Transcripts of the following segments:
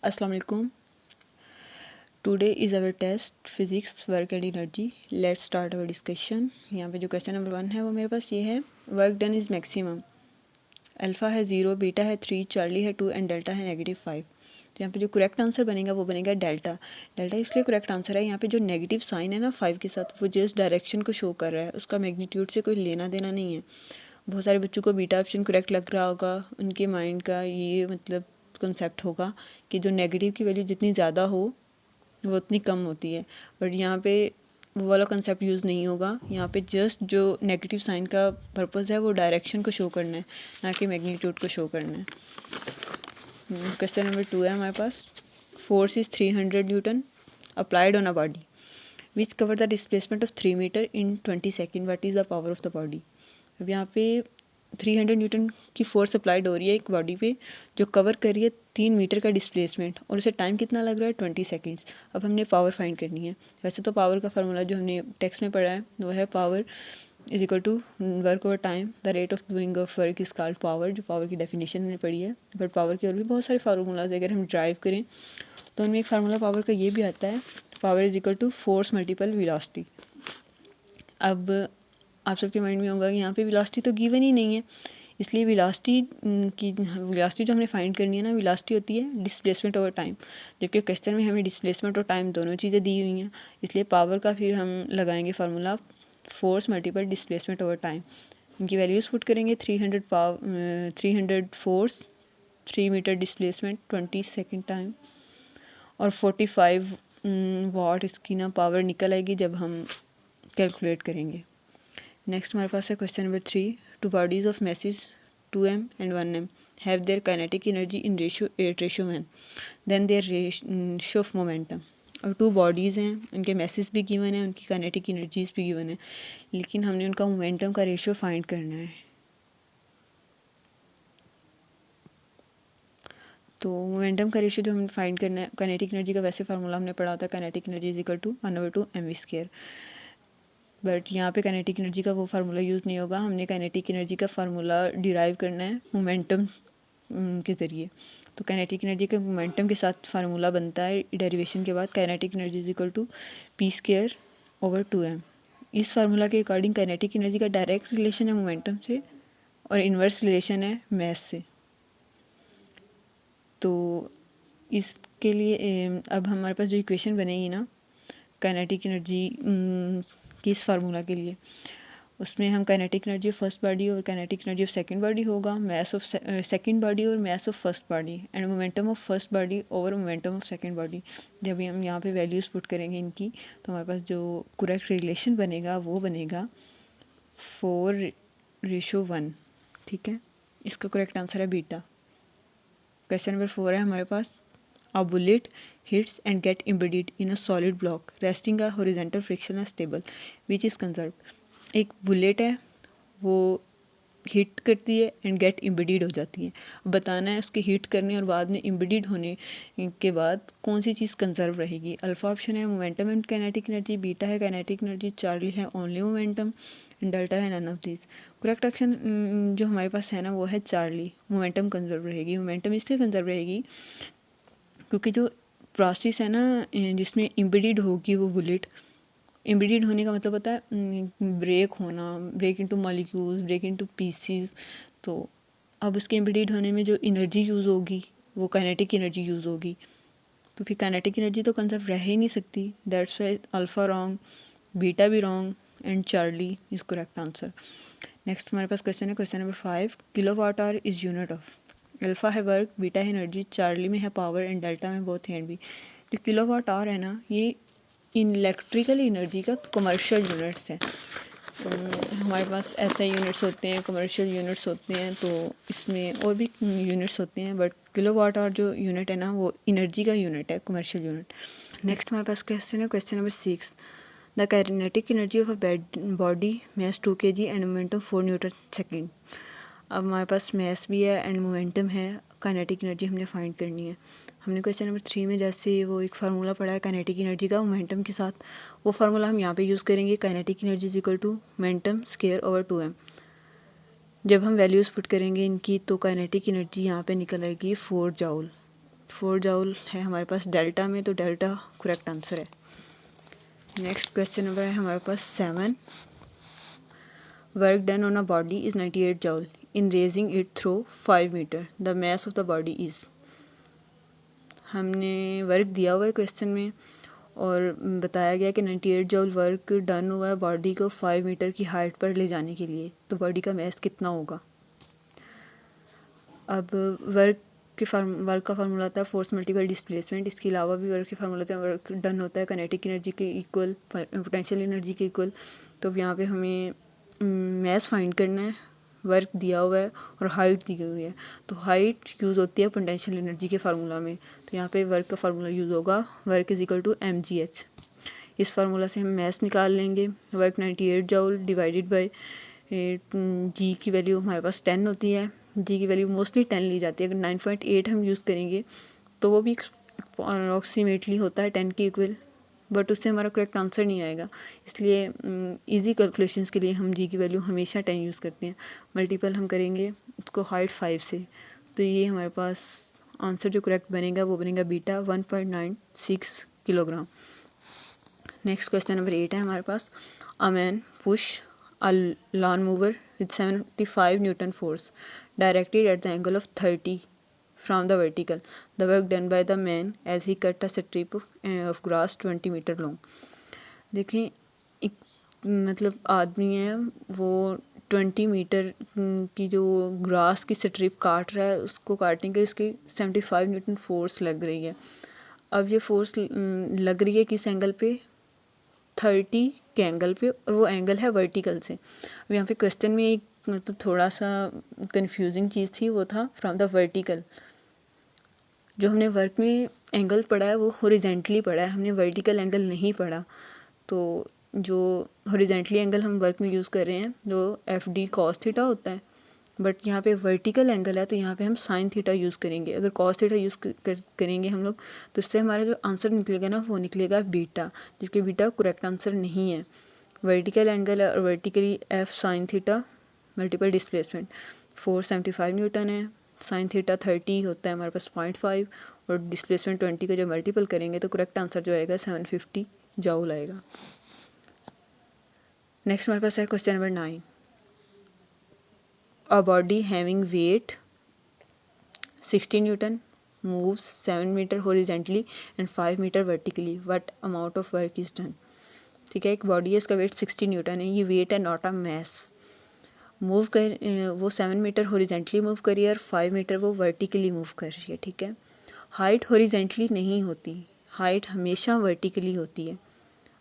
अस्सलाम वालेकुम। Today is our test physics work and energy. Let's start our discussion. यहाँ पे जो क्वेश्चन नंबर 1 है वो मेरे पास ये है, work done is maximum. Alpha है 0, बीटा है 3, चार्ली है 2 एंड डेल्टा है -5। तो यहाँ पे जो करेक्ट आंसर बनेगा वो बनेगा डेल्टा। डेल्टा इसलिए करेक्ट आंसर है, यहाँ पे जो नेगेटिव साइन है ना 5 के साथ, वो जस्ट डायरेक्शन को शो कर रहा है, उसका मैग्नीट्यूड से कोई लेना देना नहीं है। बहुत सारे बच्चों को बीटा ऑप्शन करेक्ट लग रहा होगा, उनके माइंड का ये मतलब कंसेप्ट होगा कि जो नेगेटिव की वैल्यू जितनी ज़्यादा हो वो उतनी कम होती है, बट यहाँ पे वो वाला कंसेप्ट यूज़ नहीं होगा। यहाँ पे जस्ट जो नेगेटिव साइन का पर्पस है वो डायरेक्शन को शो करना है, ना कि मैग्नीट्यूड को शो करना है। क्वेश्चन नंबर 2 है हमारे पास, force is 300 newton applied on a body which cover the displacement of 3 metre in 20 second, what is the power of the body. अब यहाँ पे 300 न्यूटन की फोर्स अप्लाइड हो रही है एक बॉडी पे जो कवर कर रही है 3 मीटर का डिस्प्लेसमेंट, और उसे टाइम कितना लग रहा है 20 सेकेंड्स। अब हमने पावर फाइंड करनी है। वैसे तो पावर का फार्मूला जो हमने टेक्स्ट में पढ़ा है वो है power is equal to work over time, the rate of doing of work is called power, जो पावर की डेफिनेशन हमने पढ़ी है। बट पावर के और भी बहुत सारे फार्मूलाज अगर हम ड्राइव करें तो उनमें एक फार्मूला पावर का ये भी आता है, power is equal to force multiple velocity. अब आप सबके माइंड में होगा कि यहाँ पे वेलोसिटी तो गिवन ही नहीं है, इसलिए वेलोसिटी जो हमने फाइंड करनी है ना, वेलोसिटी होती है डिस्प्लेसमेंट ओवर टाइम, जबकि क्वेश्चन में हमें डिस्प्लेसमेंट और टाइम दोनों चीज़ें दी हुई हैं। इसलिए पावर का फिर हम लगाएंगे formula force multiple displacement over time. इनकी वैल्यूज़ पुट करेंगे, 300 force, 3 metre displacement, 20 second time, और 45 वाट इसकी ना पावर निकल आएगी जब हम कैलकुलेट करेंगे। नेक्स्ट हमारे पास है question number 3, two bodies of message 2m and 1m have their kinetic energy in ratio 8:1, then their ratio of momentum। और 2 बॉडीज़ हैं, उनके मैसेज भी गिवन है, उनकी काइनेटिक एनर्जीज भी गिवन है, लेकिन हमने उनका मोमेंटम का रेशियो फाइंड करना है। तो मोमेंटम का रेशियो जो हमें फाइंड करना है, काइनेटिक एनर्जी का वैसे फार्मूला हमने पढ़ा होता है, kinetic energy is equal to 1/2mv²। But यहाँ पे काइनेटिक एनर्जी का वो फार्मूला यूज़ नहीं होगा, हमने काइनेटिक एनर्जी का फार्मूला डिराइव करना है मोमेंटम के ज़रिए। तो काइनेटिक एनर्जी के मोमेंटम के साथ फार्मूला बनता है डेरिवेशन के बाद, kinetic energy is equal to p²/2m। इस फार्मूला के अकॉर्डिंग काइनेटिक एनर्जी का डायरेक्ट रिलेशन है मोमेंटम से और इन्वर्स रिलेशन है मास से। तो इसके लिए अब हमारे पास जो इक्वेशन बनेगी ना काइनेटिक एनर्जी की इस फार्मूला के लिए, उसमें हम kinetic energy of first body और kinetic energy of second body होगा, मास ऑफ सेकंड बॉडी और mass of first body, and momentum of first body over momentum of second body. जब हम यहाँ पे वैल्यूज़ पुट करेंगे इनकी, तो हमारे पास जो करेक्ट रिलेशन बनेगा वो बनेगा 4:1। ठीक है, इसका करेक्ट आंसर है बीटा। क्वेश्चन नंबर 4 है हमारे पास, a bullet hits and get embedded in a solid block resting a horizontal frictionless stable which is conserved। एक बुलेट है, वो हिट करती है एंड गेट एम्बेडेड हो जाती है। बताना है उसके हिट करने और बाद में एम्बेडेड होने के बाद कौन सी चीज़ कंजर्व रहेगी। अल्फा ऑप्शन है momentum and kinetic energy, beta है काइनेटिक एनर्जी, चार्ली है ओनली मोमेंटम, एंड डेल्टा है none of these. Correct option जो हमारे पास है ना वो है चार्ली, मोमेंटम कंजर्व रहेगी। मोमेंटम इसलिए कंजर्व रहेगी क्योंकि जो प्रोसेस है ना जिसमें एम्बेडेड होगी वो बुलेट, एम्बेडेड होने का मतलब होता है ब्रेक होना, break into molecules, break into pieces. तो अब उसके एम्बेडेड होने में जो एनर्जी यूज़ होगी वो काइनेटिक एनर्जी यूज़ होगी, तो फिर काइनेटिक एनर्जी तो कंजर्व रह ही नहीं सकती। That's why alpha wrong, beta भी wrong, and Charlie is correct answer. Next हमारे पास क्वेश्चन है, question number 5, kilowatt hour is unit of. Alpha है वर्क, बीटा है एनर्जी, चार्ली में है पावर, एंड डेल्टा में बोथ हैं भी। तो किलोवाट आवर है ना, ये इन इलेक्ट्रिकल एनर्जी का कमर्शियल यूनिट्स है। तो हमारे पास एसआई यूनिट्स होते हैं, कमर्शियल यूनिट्स होते हैं, तो इसमें और भी यूनिट्स होते हैं, बट किलोवाट आवर जो यूनिट है ना वो एनर्जी का यूनिट है, कमर्शियल यूनिट। नेक्स्ट हमारे पास क्वेश्चन है, question number 6, the kinetic energy of a body mass 2 kg and momentum 4 Newton second. अब हमारे पास मास भी है एंड मोमेंटम है, काइनेटिक एनर्जी हमने फाइंड करनी है। हमने क्वेश्चन नंबर 3 में जैसे वो एक फार्मूला पढ़ा है काइनेटिक एनर्जी का मोमेंटम के साथ, वो फार्मूला हम यहाँ पे यूज़ करेंगे, kinetic energy is equal to momentum square over 2m। जब हम वैल्यूज़ पुट करेंगे इनकी तो काइनेटिक एनर्जी यहाँ पे निकल आएगी 4 जूल। 4 जूल है हमारे पास डेल्टा में, तो डेल्टा करेक्ट आंसर है। नेक्स्ट क्वेश्चन नंबर है हमारे पास 7। Work done on a body is 98 joule in raising it through 5 metre, the mass of the body is. हमने वर्क दिया हुआ है क्वेश्चन में और बताया गया कि 98 जूल वर्क डन हुआ है बॉडी को 5 मीटर की हाइट पर ले जाने के लिए, तो बॉडी का मास कितना होगा। अब वर्क का फार्मूला होता है फोर्स मल्टीपल डिस्प्लेसमेंट। इसके अलावा भी वर्क के फार्मूला होता है, वर्क डन होता है काइनेटिक एनर्जी के इक्वल पोटेंशियल एनर्जी के इक्वल। तो यहाँ पे हमें मास फाइंड करना है, वर्क दिया हुआ है और हाइट दी हुई है, तो हाइट यूज़ होती है पोटेंशियल एनर्जी के फार्मूला में। तो यहाँ पे वर्क का फार्मूला यूज़ होगा, work is equal to mgh। इस फार्मूला से हम मास निकाल लेंगे। Work 98 joule divided by g की वैल्यू हमारे पास 10 होती है। जी की वैल्यू मोस्टली 10 ली जाती है। अगर 9.8 हम यूज़ करेंगे तो वो भी अप्रॉक्सीमेटली होता है 10 के इक्वल, बट उससे हमारा करेक्ट आंसर नहीं आएगा। इसलिए इजी कैलकुलेशंस के लिए हम जी की वैल्यू हमेशा 10 यूज़ करते हैं। मल्टीपल हम करेंगे उसको हाइट 5 से, तो ये हमारे पास आंसर जो करेक्ट बनेगा वो बनेगा beta 1.96 kilogram. Next question number 8 है हमारे पास। A man push a lawn mower with 75 Newton force directed at the angle of 30 from the vertical. The work done by the man as he cut a strip of grass 20 meter long. देखिए एक मतलब आदमी है वो 20 metre की जो grass की strip काट रहा है, उसको काटने के उसकी 75 न्यूटन फोर्स लग रही है। अब ये फोर्स लग रही है किस एंगल पे, 30 के एंगल पे, और वो एंगल है वर्टिकल से। अब यहाँ पे क्वेश्चन में एक मतलब थोड़ा सा कंफ्यूजिंग चीज़ थी, वो था फ्रॉम द वर्टिकल। जो हमने वर्क में एंगल पढ़ा है वो हॉरिजेंटली पढ़ा है, हमने वर्टिकल एंगल नहीं पढ़ा। तो जो हॉरिजेंटली एंगल हम वर्क में यूज़ कर रहे हैं जो FD cos थीटा होता है, बट यहाँ पे वर्टिकल एंगल है तो यहाँ पे हम साइन थीटा यूज़ करेंगे। अगर कॉस थीटा यूज़ करेंगे हम लोग तो इससे हमारा जो आंसर निकलेगा ना वो निकलेगा बीटा, जबकि बीटा करेक्ट आंसर नहीं है। वर्टिकल एंगल है और vertically f sine theta multiple displacement 475 Newton है, साइन थीटा 30 होता है हमारे पास 0.5 और डिस्प्लेसमेंट 20 का जो मल्टीपल करेंगे तो करेक्ट आंसर जो आएगा 750 जूल आएगा। नेक्स्ट हमारे पास है question number 9। A body having weight 60 Newton moves 7 meter horizontally and 5 meter vertically. What amount of work is done? ठीक है, एक बॉडी है, इसका वेट 60 न्यूटन है, ये वेट है नॉट अ मैस। मूव कर वो 7 मीटर हॉरिजेंटली मूव कर रही है और 5 मीटर वो वर्टिकली मूव कर रही है। ठीक है, हाइट हॉरिजेंटली नहीं होती, हाइट हमेशा वर्टिकली होती है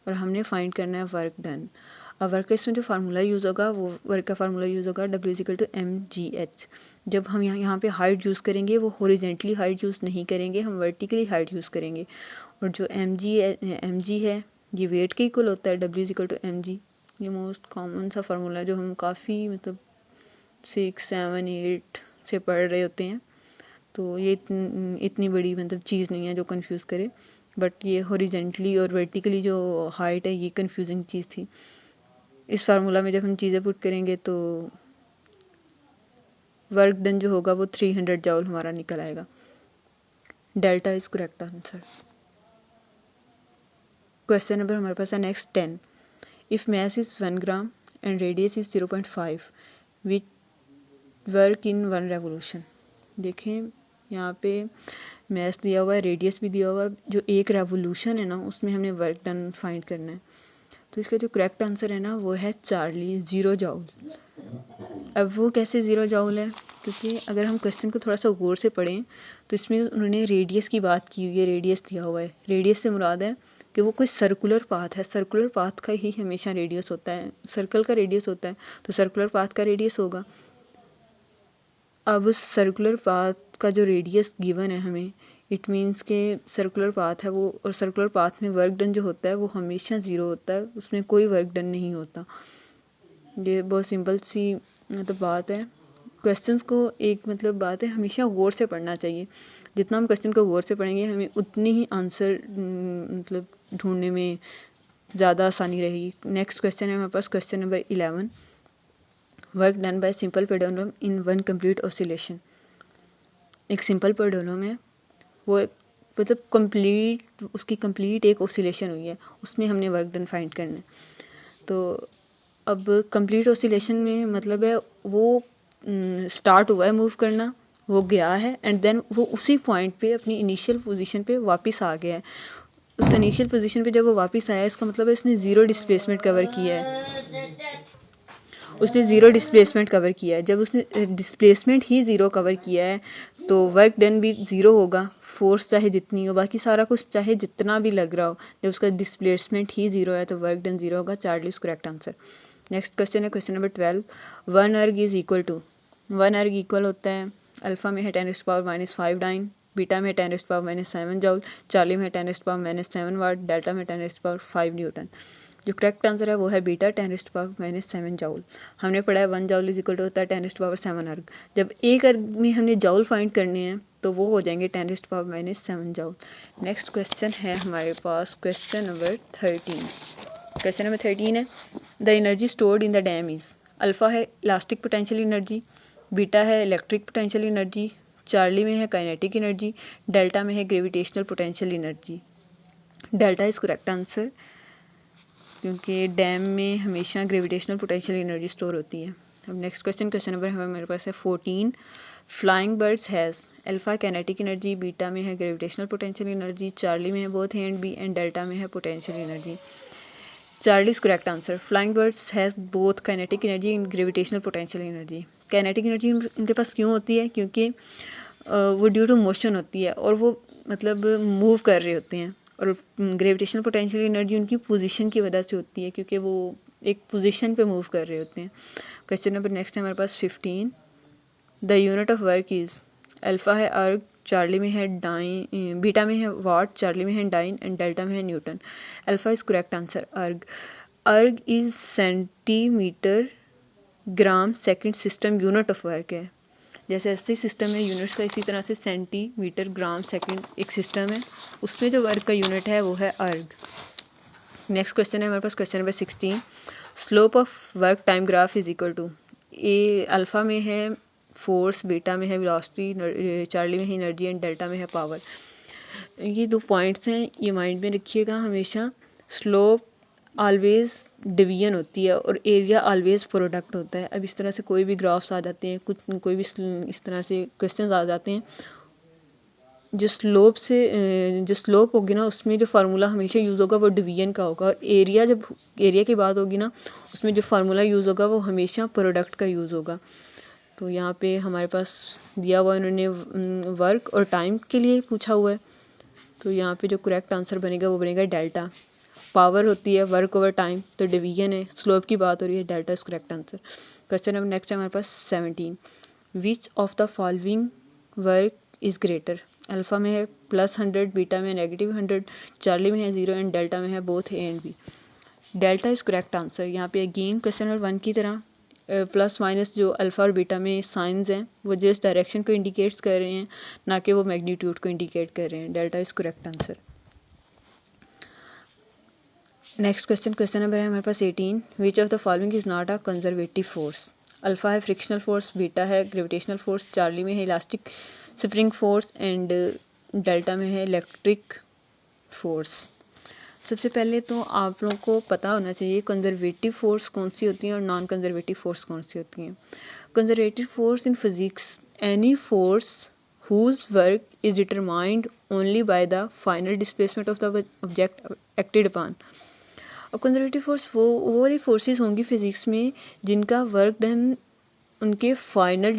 और हमने फाइंड करना है वर्क डन। अब वर्क का इसमें जो फार्मूला यूज़ होगा वो वर्क का फार्मूला यूज़ होगा W=mgh। जब हम यहाँ पे हाइट यूज़ करेंगे वो हॉरिजेंटली हाइट यूज़ नहीं करेंगे, हम वर्टिकली हाइट यूज़ करेंगे। और जो mg है ये वेट के इक्वल होता है, W=mg। ये मोस्ट कॉमन सा फार्मूला है जो हम काफ़ी मतलब 6, 7, 8 से पढ़ रहे होते हैं, तो ये इतनी बड़ी मतलब चीज़ नहीं है जो कंफ्यूज करे। बट ये हॉरिजेंटली और वर्टिकली जो हाइट है ये कंफ्यूजिंग चीज़ थी। इस फार्मूला में जब हम चीज़ें पुट करेंगे तो वर्क डन जो होगा वो 300 जूल हमारा निकल आएगा। Delta is correct answer. Question number हमारे पास है next 10। If mass is 1 gram and radius is 0.5 which work in 1 revolution. देखें यहाँ पे मैस दिया हुआ है, रेडियस भी दिया हुआ है, जो एक रेवोल्यूशन है ना उसमें हमने वर्क डन फाइंड करना है। तो इसका जो करेक्ट आंसर है ना वो है चार्ली 0 जूल। अब वो कैसे 0 जूल है, क्योंकि अगर हम क्वेश्चन को थोड़ा सा गौर से पढ़ें तो इसमें उन्होंने रेडियस की बात की हुई है, रेडियस दिया हुआ है। रेडियस से मुराद है कि वो कोई सर्कुलर पाथ है, सर्कुलर पाथ का ही हमेशा रेडियस होता है, सर्कल का रेडियस होता है, तो सर्कुलर पाथ का रेडियस होगा। अब उस सर्कुलर पाथ का जो रेडियस गिवन है हमें, इट मीन्स के सर्कुलर पाथ है वो, और सर्कुलर पाथ में वर्क डन जो होता है वो हमेशा 0 होता है, उसमें कोई वर्क डन नहीं होता। ये बहुत सिंपल सी मतलब बात है। क्वेश्चंस को एक मतलब बात है हमेशा गौर से पढ़ना चाहिए। जितना हम क्वेश्चन को गौर से पढ़ेंगे हमें उतनी ही आंसर मतलब ढूंढने में ज़्यादा आसानी रहेगी। नेक्स्ट क्वेश्चन है हमारे पास question number 11। Work done by simple pendulum in 1 complete oscillation. एक सिंपल पेंडुलम है वो मतलब कंप्लीट, उसकी कंप्लीट एक ऑसिलेशन हुई है, उसमें हमने वर्क डन फाइंड करना है। तो अब कंप्लीट ऑसिलेशन में मतलब है वो स्टार्ट हुआ है मूव करना, वो गया है एंड देन वो उसी पॉइंट पे अपनी इनिशियल पोजीशन पे वापस आ गया है। उस इनिशियल पोजीशन पे जब वो वापस आया, इसका मतलब है उसने ज़ीरो डिस्प्लेसमेंट कवर किया है, उसने ज़ीरो डिस्प्लेसमेंट कवर किया है। जब उसने डिस्प्लेसमेंट ही ज़ीरो कवर किया है तो वर्क डन भी ज़ीरो होगा, फोर्स चाहे जितनी हो, बाकी सारा कुछ चाहे जितना भी लग रहा हो, जब उसका डिस्प्लेसमेंट ही ज़ीरो है तो वर्क डन ज़ीरो होगा। Charlie is correct answer. Next question है क्वेश्चन नंबर 12। वन अर्ग इज इक्वल टू, वन अर्ग इक्वल होता है अल्फा में है 10⁻⁻5 डाइन, बीटा में 10⁻⁻7 जूल, चार्ली में 10⁻⁻7 वाट, डेल्टा में 10⁻5 न्यूटन। जो करेक्ट आंसर है वो है बीटा 10⁻⁻7 जूल। हमने पढ़ा है 1 जूल इज इक्वल टू होता है 10⁻7 अर्ग। जब एक अर्ग में हमने जूल फाइंड करने हैं तो वो हो जाएंगे 10⁻⁻7 जूल। नेक्स्ट क्वेश्चन है हमारे पास क्वेश्चन नंबर 13। क्वेश्चन नंबर 13 है the energy stored in the dam is, alpha है इलास्टिक पोटेंशियल एनर्जी, बीटा है इलेक्ट्रिक पोटेंशियल एनर्जी, चार्ली में है काइनेटिक एनर्जी, डेल्टा में है gravitational potential energy. Delta is correct answer, क्योंकि डैम में हमेशा ग्रेविटेशनल पोटेंशियल एनर्जी स्टोर होती है। अब नेक्स्ट क्वेश्चन, क्वेश्चन नंबर हमारे पास है 14। Flying birds has alpha kinetic energy, beta में है ग्रेविटेशनल पोटेंशियल एनर्जी, चार्ली में है both A and B and delta में है potential energy. Charlie is correct answer. Flying birds has both kinetic energy and gravitational potential energy. Kinetic energy उनके पास क्यों होती है? क्योंकि वो ड्यू टू मोशन होती है और वो मतलब मूव कर रहे होते हैं, और ग्रेविटेशनल पोटेंशियल एनर्जी उनकी पोजीशन की वजह से होती है, क्योंकि वो एक पोजीशन पे मूव कर रहे होते हैं। क्वेश्चन नंबर नेक्स्ट है हमारे पास 15। The unit of work is, alpha है अर्ग, चार्ली में है डाइन, बीटा में है वाट, चार्ली में है डाइन एंड डेल्टा में है Newton. Alpha is correct answer. अर्ग, अर्ग is centimetre gram second system unit of work है। जैसे ऐसे सिस्टम है यूनिट्स का, इसी तरह से सेंटीमीटर ग्राम सेकंड एक सिस्टम है, उसमें जो वर्क का यूनिट है वो है अर्ग। नेक्स्ट क्वेश्चन है हमारे पास question number 16। Slope of work time graph is equal to, A alpha में है फोर्स, बीटा में है वेलोसिटी, चार्ली में है एनर्जी एंड डेल्टा में है पावर। ये दो पॉइंट्स हैं, ये माइंड में रखिएगा हमेशा। स्लोप ऑलवेज डिवीजन होती है और एरिया ऑलवेज प्रोडक्ट होता है। अब इस तरह से कोई भी ग्राफ्स आ जाते हैं, कुछ कोई भी इस तरह से क्वेश्चंस आ जाते हैं, जो स्लोप होगी ना उसमें जो फार्मूला हमेशा यूज़ होगा वो डिवीजन का होगा, और एरिया जब एरिया की बात होगी ना उसमें जो फार्मूला यूज़ होगा वो हमेशा प्रोडक्ट का यूज़ होगा। तो यहाँ पे हमारे पास दिया हुआ इन्होंने वर्क और टाइम के लिए पूछा हुआ है, तो यहाँ पे जो करेक्ट आंसर बनेगा वो बनेगा डेल्टा। पावर होती है वर्क ओवर टाइम, तो डिवीजन है, स्लोप की बात हो रही है, delta is correct answer. Question number next है हमारे पास 17। Which of the following work is greater, alpha में है +100, बीटा में -100, चार्ली में है 0 एंड डेल्टा में है both A and B. Delta is correct answer. यहाँ पे अगेन क्वेश्चन नंबर 1 की तरह प्लस माइनस जो अल्फा और बीटा में साइंस हैं वो जिस डायरेक्शन को इंडिकेट्स कर रहे हैं, ना कि वो मैग्नीट्यूड को इंडिकेट कर रहे हैं। Delta is correct answer. Next question, question number है हमारे पास 18। Which of the following is not a conservative force, alpha है फ्रिक्शनल फोर्स, बीटा है ग्रेविटेशनल फोर्स, चार्ली में है elastic spring force and delta में है इलेक्ट्रिक फोर्स। सबसे पहले तो आप लोगों को पता होना चाहिए कंजर्वेटिव फोर्स कौन सी होती है और नॉन कंजर्वेटिव फोर्स कौन सी होती हैं। Conservative force in physics any force whose work is determined only by the final displacement of the object acted upon। अब कंजर्वेटिव फोर्स वो वाली फोर्सेस होंगी फिजिक्स में जिनका वर्क डन उनके फाइनल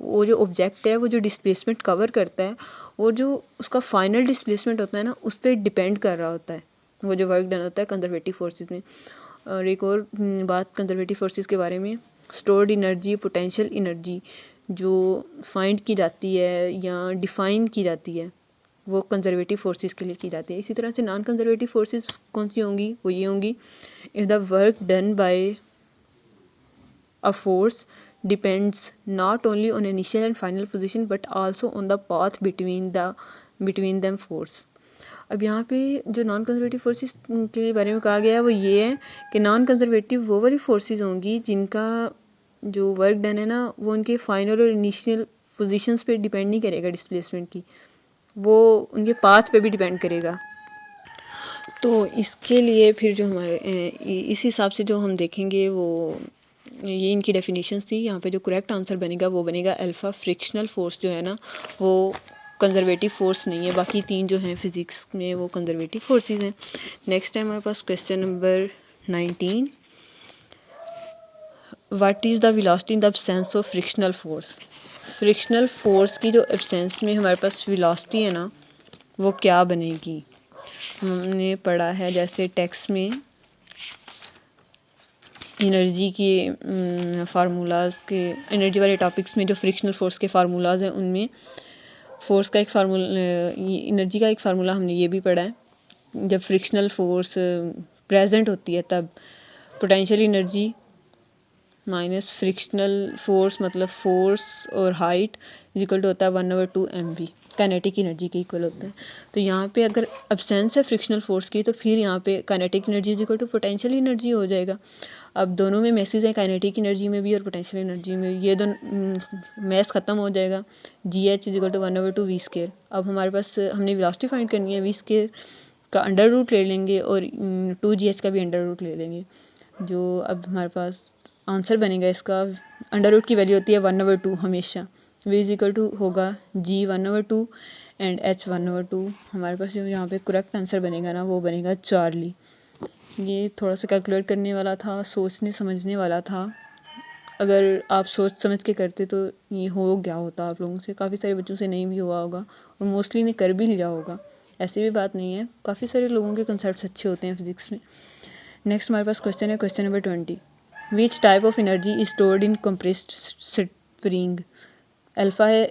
वो जो ऑब्जेक्ट है वो जो डिस्प्लेसमेंट कवर करता है, वो जो उसका फाइनल डिस्प्लेसमेंट होता है ना उस पर डिपेंड कर रहा होता है वो जो वर्क डन होता है कंजर्वेटिव फोर्सेस में। और एक और बात कंजर्वेटिव फोर्सेस के बारे में, स्टोर्ड एनर्जी, पोटेंशियल एनर्जी जो फाइंड की जाती है या डिफाइन की जाती है वो कंजर्वेटिव फोर्सेस के लिए की जाती है। इसी तरह से नॉन कंजर्वेटिव फोर्सेस कौन सी होंगी, वो ये होंगी, if the work done bye a force depends not only on initial and final position but also on the path between them force. अब यहाँ पे जो नॉन कंजर्वेटिव फोर्सेस के बारे में कहा गया है वो ये है कि नॉन कंजर्वेटिव वो वाली फोर्सेस होंगी जिनका जो वर्क डन है ना वो उनके फाइनल और इनिशियल पोजीशंस पे डिपेंड नहीं करेगा डिस्प्लेसमेंट की, वो उनके पाथ पे भी डिपेंड करेगा। तो इसके लिए फिर जो हमारे इस हिसाब से जो हम देखेंगे वो ये इनकी डेफिनेशंस थी। यहाँ पे जो करेक्ट आंसर बनेगा वो बनेगा अल्फ़ा। फ्रिक्शनल फोर्स जो है ना वो कंजर्वेटिव फोर्स नहीं है, बाकी तीन जो हैं फिजिक्स में वो कंजर्वेटिव फोर्सेस हैं। नेक्स्ट है हमारे पास question number 19। What is the velocity in the absence of frictional force. Frictional force की जो एब्सेंस में हमारे पास वेलोसिटी है ना वो क्या बनेगी। हमने पढ़ा है जैसे टेक्स्ट में एनर्जी के फार्मूलाज के, एनर्जी वाले टॉपिक्स में जो फ्रिक्शनल फोर्स के फार्मूलाज हैं उनमें फोर्स का एक फार्मूला, एनर्जी का एक फार्मूला हमने ये भी पढ़ा है। जब फ्रिक्शनल फोर्स प्रेजेंट होती है तब potential energy minus frictional force मतलब फोर्स और हाइट इज इक्वल टू होता है 1/2 mv, काइनेटिक एनर्जी के इक्वल होता है। तो यहाँ पे अगर एब्सेंस है फ्रिक्शनल फोर्स की तो फिर यहाँ पे kinetic energy is equal to potential energy हो जाएगा। अब दोनों में मैसेज है, काइनेटिक एनर्जी में भी और पोटेंशियल एनर्जी में, ये दोनों मैथ खत्म हो जाएगा। GH is equal to 1/2 v²। अब हमारे पास हमने वेलोसिटी फाइंड करनी है, v² का अंडर रूट ले लेंगे और 2GH का भी अंडर रूट ले लेंगे। जो अब हमारे पास आंसर बनेगा इसका, अंडर रूट की वैल्यू होती है 1/2 हमेशा। v इज इक्वल टू होगा g 1/2 एंड h 1/2। हमारे पास जो यहाँ पे करेक्ट आंसर बनेगा ना वो बनेगा चार्ली। ये थोड़ा सा कैलकुलेट करने वाला था, सोचने समझने वाला था। अगर आप सोच समझ के करते तो ये हो गया होता आप लोगों से। काफ़ी सारे बच्चों से नहीं भी हुआ होगा और मोस्टली ने कर भी लिया होगा, ऐसी भी बात नहीं है। काफ़ी सारे लोगों के कंसेप्ट अच्छे होते हैं फिजिक्स में। नेक्स्ट हमारे पास क्वेश्चन है question number 20। Which type of energy is stored in compressed spring. Alpha है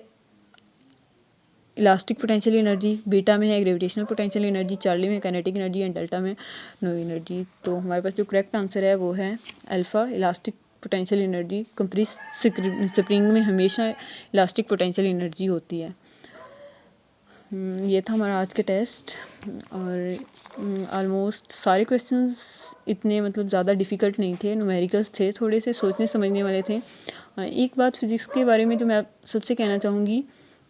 इलास्टिक पोटेंशियल एनर्जी, बीटा में है ग्रेविटेशनल पोटेंशियल एनर्जी, चार्ली में काइनेटिक एनर्जी एंड डेल्टा में नो एनर्जी। तो हमारे पास जो करेक्ट आंसर है वो है alpha elastic potential energy. Compressed spring में हमेशा इलास्टिक पोटेंशियल एनर्जी होती है। ये था हमारा आज का टेस्ट और ऑलमोस्ट सारे क्वेश्चंस इतने मतलब ज़्यादा डिफ़िकल्ट नहीं थे, न्यूमेरिकल्स थे, थोड़े से सोचने समझने वाले थे। एक बात फिज़िक्स के बारे में जो मैं सबसे कहना चाहूँगी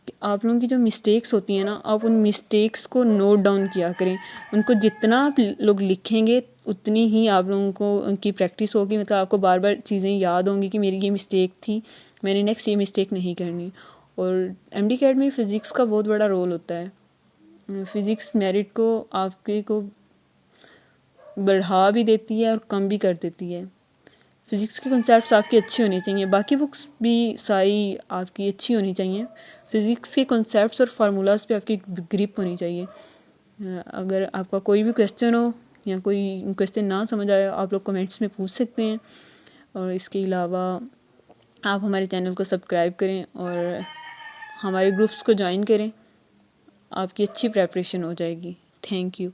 कि आप लोगों की जो मिस्टेक्स होती हैं ना, आप उन मिस्टेक्स को नोट डाउन किया करें। उनको जितना आप लोग लिखेंगे उतनी ही आप लोगों को उनकी प्रैक्टिस होगी, मतलब आपको बार बार चीज़ें याद होंगी कि मेरी ये मिस्टेक थी, मैंने नेक्स्ट ये मिस्टेक नहीं करनी। और MD-CAT में फ़िज़िक्स का बहुत बड़ा रोल होता है। फ़िज़िक्स मेरिट को आपके को बढ़ा भी देती है और कम भी कर देती है। फ़िज़िक्स के कॉन्सेप्ट्स आपकी अच्छी होनी चाहिए, बाकी बुक्स भी सारी आपकी अच्छी होनी चाहिए। फ़िज़िक्स के कॉन्सेप्ट्स और फार्मूलाज पे आपकी ग्रिप होनी चाहिए। अगर आपका कोई भी क्वेश्चन हो या कोई क्वेश्चन ना समझ आए आप लोग कमेंट्स में पूछ सकते हैं। और इसके अलावा आप हमारे चैनल को सब्सक्राइब करें और हमारे ग्रुप्स को ज्वाइन करें, आपकी अच्छी प्रेपरेशन हो जाएगी। Thank you.